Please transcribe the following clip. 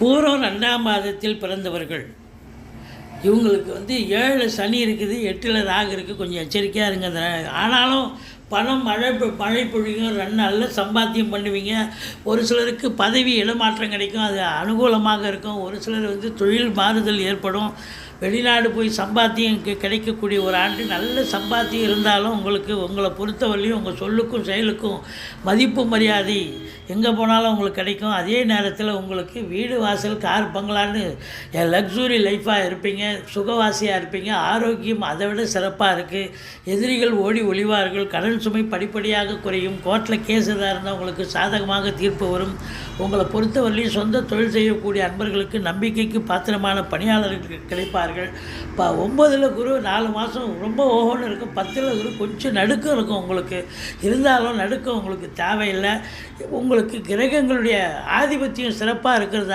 பூரம் 2ஆம் மாதத்தில் பிறந்தவர்கள் இவங்களுக்கு 7 சனி இருக்குது, 8ல் ராகு இருக்குது. கொஞ்சம் எச்சரிக்கையாக இருங்க. ஆனாலும் பணம் மழை பொழியும். 2 நாளில் சம்பாத்தியம் பண்ணுவீங்க. ஒரு சிலருக்கு பதவி இடமாற்றம் கிடைக்கும், அது அனுகூலமாக இருக்கும். ஒரு சிலர் தொழில் மாறுதல் ஏற்படும். வெளிநாடு போய் சம்பாத்தியம் கிடைக்கக்கூடிய ஒரு ஆண்டு. நல்ல சம்பாத்தியம் இருந்தாலும் உங்களை பொறுத்தவரையிலையும் உங்கள் சொல்லுக்கும் செயலுக்கும் மதிப்பு மரியாதை எங்கே போனாலும் உங்களுக்கு கிடைக்கும். அதே நேரத்தில் உங்களுக்கு வீடு வாசல் கார் பங்களான்னு லக்ஸுரி லைஃப்பாக இருப்பீங்க, சுகவாசியாக இருப்பீங்க. ஆரோக்கியம் அதை விட சிறப்பாக இருக்குது. எதிரிகள் ஓடி ஒளிவார்கள். கடன் சுமை படிப்படியாக குறையும். கோர்ட்டில் கேஸ் எதாக இருந்தால் உங்களுக்கு சாதகமாக தீர்ப்பு வரும். உங்களை பொறுத்தவரையிலையும் சொந்த தொழில் செய்யக்கூடிய அன்பர்களுக்கு நம்பிக்கைக்கு பாத்திரமான பணியாளர்கள் கிடைப்பார்கள். 9ல் குரு 4 மாதம் ரொம்ப ஓஹோன்னு இருக்கும். 10ல் குரு கொஞ்சம் நடுக்கம் இருக்கும் உங்களுக்கு. இருந்தாலும் நடுக்கம் உங்களுக்கு தேவையில்லை. உங்களுக்கு கிரகங்களுடைய ஆதிபத்தியம் சிறப்பாக இருக்கிறது.